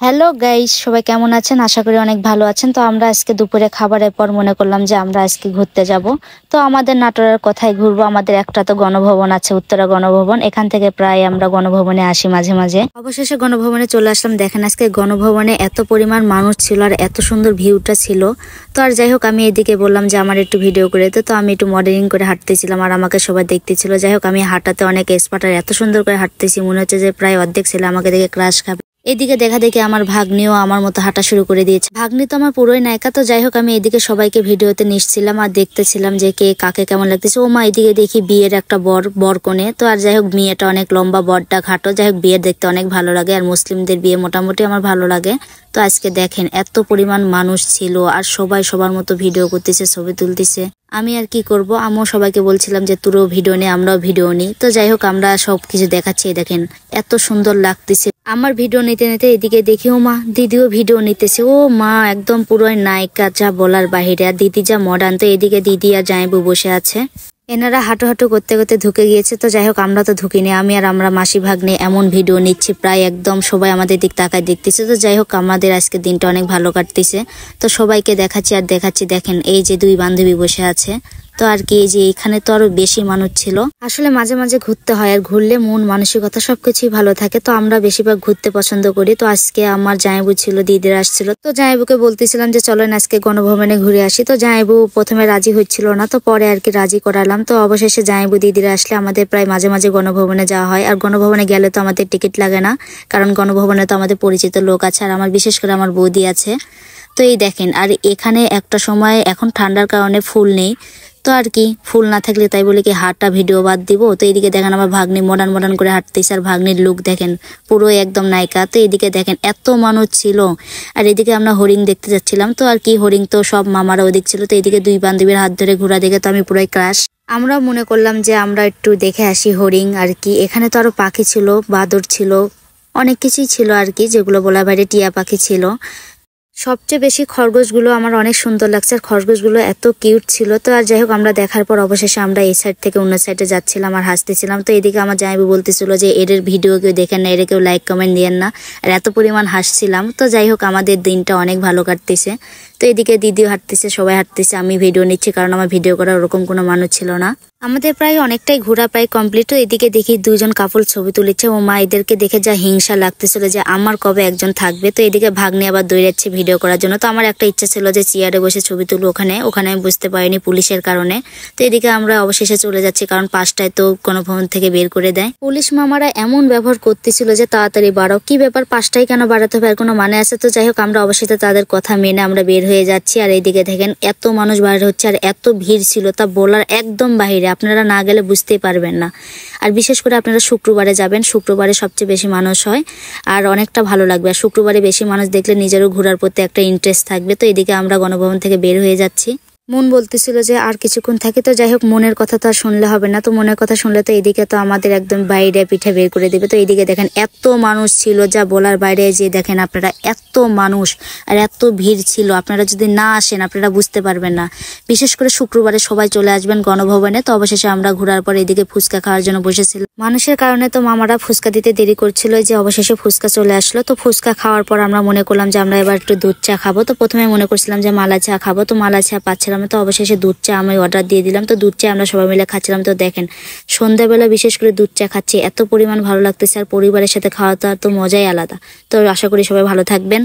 Hello guys, সবাই কেমন আছেন? আশা করি অনেক ভালো আছেন। তো আমরা আজকে দুপুরে খাবারের পর মনে করলাম যে আমরা আজকে ঘুরতে যাব। তো আমাদের নাটোরের কোথায় ঘুরবো, আমাদের একটা তো গণভবন আছে, উত্তরা গণভবন। এখান থেকে প্রায় আমরা গণভবনে আসি মাঝে মাঝে। অবশেষে গণভবনে চলে আসলাম। দেখেন আজকে গণভবনে এত পরিমাণ মানুষ ছিল আর এত সুন্দর ভিউটা ছিল। তো আর যাই হোক, আমি এদিকে বললাম যে আমার একটু ভিডিও করে তো আমি একটু মডেলিং করে হাঁটতেছিলাম আর আমাকে সবাই দেখতেছিল। যাই হোক, আমি হাঁটাতে অনেক এক্সপার্ট আর এত সুন্দর করে হাঁটতেছি, মনে হচ্ছে যে প্রায় অর্ধেক ছেলে আমাকে দেখে ক্রাশ খাবে। এদিকে দেখা দেখে আমার ভাগ্নিও আমার মতো হাঁটা শুরু করে দিয়েছে। ভাগ্নি তো আমার পুরোই নায়িকা। তো যাই হোক, আমি এদিকে সবাইকে ভিডিওতে নিচ্ছিলাম আর দেখতেছিলাম যে কে কাকে কেমন লাগতেছে। ও মা, এদিকে দেখি বিয়ের একটা বর কোণে। তো আর যাই হোক, মেয়েটা অনেক লম্বা, বরটা ঘাটো। যাই হোক, বিয়ে দেখতে অনেক ভালো লাগে আর মুসলিমদের বিয়ে মোটামুটি আমার ভালো লাগে। তো আজকে দেখেন এত পরিমাণ মানুষ ছিল আর সবাই সবার মতো ভিডিও করতেছে, ছবি তুলতেছে। আমি আর কি করব, আমিও সবাইকে বলছিলাম যে তোরও ভিডিও নে, আমরাও ভিডিও নিই। তো যাই হোক, আমরা সবকিছু দেখাচ্ছি। দেখেন এত সুন্দর লাগতেছে আমার ভিডিও নিতে নিতে। এদিকে দেখি ও মা, দিদিও ভিডিও নিতেছে। ও মা, একদম পুরোই নায়িকা, যা বলার বাহিরে। আর দিদি যা মডার্ন। তো এদিকে দিদি আর জামাইবু বসে আছে, এনারা হাঁটু হাঁটু করতে করতে ঢুকে গিয়েছে। তো যাই হোক, আমরা তো ঢুকিনি। আমি আর আমরা মাসি ভাগ্নে এমন ভিডিও নিচ্ছি, প্রায় একদম সবাই আমাদের দিক তাকায় দেখতেছে। তো যাই হোক, আমাদের আজকে দিনটা অনেক ভালো কাটতেছে। তো সবাইকে দেখাচ্ছি আর দেখাচ্ছি। দেখেন এই যে দুই বান্ধবী বসে আছে। তো আর কি, এই যে এখানে তো আরো বেশি মানুষ ছিল। আসলে মাঝে মাঝে ঘুরতে হয়, আর ঘুরলে মন মানসিকতা সবকিছুই ভালো থাকে। তো আমরা বেশিরভাগ ঘুরতে পছন্দ করি। তো আজকে আমার জামাইবু ছিল, দিদিরা আসছিল। তো জামাইবুকে বলতেছিলাম যে চলেন আজকে গণভবনে ঘুরে আসি। তো জামাইবু প্রথমে রাজি হচ্ছিল না, তো পরে আর কি রাজি করালাম। তো অবশেষে জামাইবু দিদিরা আসলে আমাদের প্রায় মাঝে মাঝে গণভবনে যাওয়া হয়। আর গণভবনে গেলে তো আমাদের টিকিট লাগে না, কারণ গণভবনে তো আমাদের পরিচিত লোক আছে আর আমার বিশেষ করে আমার বৌদি আছে। তো এই দেখেন, আর এখানে একটা সময় এখন ঠান্ডার কারণে ফুল নেই। তো আর কি, ফুল না থাকলে তাই বলে কি হাঁটা ভিডিও বাদ দিব? তো এইদিকে দেখেন আমার ভাগ্নি মডার্ন মডার্ন করে হাঁটতেছে আর ভাগ্নির লুক দেখেন পুরো একদম নায়িকা। তো এদিকে দেখেন এত মানুষ ছিল। আর এদিকে আমরা হরিণ দেখতে যাচ্ছিলাম। তো আর কি, হরিণ তো সব মামারা ওদিক ছিল। তো এদিকে দুই বান্ধবীর হাত ধরে ঘোরা দেখে তো আমি পুরোই ক্রাশ। আমরা মনে করলাম যে আমরা একটু দেখে আসি হরিণ। আর কি, এখানে তো আরো পাখি ছিল, বাদর ছিল, অনেক কিছুই ছিল আর কি, যেগুলো বলা বাইরে। টিয়া পাখি ছিল। সবচেয়ে বেশি খরগোশগুলো আমার অনেক সুন্দর লাগছে আর খরগোশগুলো এত কিউট ছিল। তো আর যাই হোক, আমরা দেখার পর অবশেষে আমরা এই সাইড থেকে অন্য সাইডে যাচ্ছিলাম আর হাসতেছিলাম। তো এদিকে আমার জামাইবু বলতেছিল যে এর ভিডিও কেউ দেখেন না, এর কেউ লাইক কমেন্ট দিয়েন না। আর এত পরিমাণ হাসছিলাম। তো যাই হোক, আমাদের দিনটা অনেক ভালো কাটতেছে। তো এদিকে দিদিও হাঁটতেছে, সবাই হাঁটতেছে, আমি ভিডিও নিচ্ছি কারণ আমার ভিডিও করার ওরকম কোনো মানুষ ছিল না। আমাদের প্রায় অনেকটাই ঘোরা প্রায় কমপ্লিট। তো এদিকে দেখি দুজন কাপল ছবি তুলেছে। ও মা, এদেরকে দেখে যা হিংসা লাগতেছিল যে আমার কবে একজন থাকবে। তো এদিকে ভাগ্নি আবার দৌড়াচ্ছে ভিডিও করার জন্য। তো আমার একটা ইচ্ছা ছিল যে চেয়ারে বসে ছবি তুলবো, ওখানে আমি বুঝতে পারিনি পুলিশের কারণে। তো এদিকে আমরা অবশেষে চলে যাচ্ছি, কারণ 5টায় তো গণভবন থেকে বের করে দেয়। পুলিশ মামারা এমন ব্যবহার করতেছিল যে তাড়াতাড়ি বাড়াও। কি ব্যাপার, 5টায় কেন বাড়াতে হবে, আর কোনো মানে আছে? তো যাই হোক, আমরা অবশেষে তাদের কথা মেনে আমরা বের হয়ে যাচ্ছি। আর এইদিকে দেখেন এত মানুষ বাইরে হচ্ছে আর এত ভিড় ছিল, তা বলার একদম বাহিরে। আপনারা না গেলে বুঝতেই পারবেন না। আর বিশেষ করে আপনারা শুক্রবারে যাবেন, শুক্রবারে সবচেয়ে বেশি মানুষ হয় আর অনেকটা ভালো লাগবে। আর শুক্রবারে বেশি মানুষ দেখলে নিজেরও ঘোরার প্রতি একটা ইন্টারেস্ট থাকবে। তো এদিকে আমরা গণভবন থেকে বের হয়ে যাচ্ছি। মন বলতেছিল যে আর কিছুক্ষণ থাকে। তো যাই হোক, মনের কথা তো আর শুনলে হবে না। তো মনের কথা শুনলে তো এদিকে তো আমাদের একদম বাইরে পিঠে বের করে দেবে। তো এইদিকে দেখেন এত মানুষ ছিল, যা বলার বাইরে। যে দেখেন আপনারা এত মানুষ আর এত ভিড় ছিল, আপনারা যদি না আসেন আপনারা বুঝতে পারবেন না। বিশেষ করে শুক্রবারে সবাই চলে আসবেন গণভবনে। তো অবশেষে আমরা ঘোরার পর এদিকে ফুচকা খাওয়ার জন্য বসেছিলাম। মানুষের কারণে তো মামারা ফুচকা দিতে দেরি করছিল, যে অবশেষে ফুচকা চলে আসলো। তো ফুচকা খাওয়ার পর আমরা মনে করলাম যে আমরা এবার একটু দুধ চা খাবো। তো প্রথমে মনে করছিলাম যে মালা চা খাবো, তো মালা চা পাচ্ছিলাম। তো অবশেষে দুধ চা আমি অর্ডার দিয়ে দিলাম। তো দুধ চা আমরা সবাই মিলে খাচ্ছিলাম। তো দেখেন সন্ধ্যাবেলা বিশেষ করে দুধ চা খাচ্ছি, এত পরিমাণ ভালো লাগতেছে। আর পরিবারের সাথে খাওয়া তো মজাই আলাদা। তো আশা করি সবাই ভালো থাকবেন।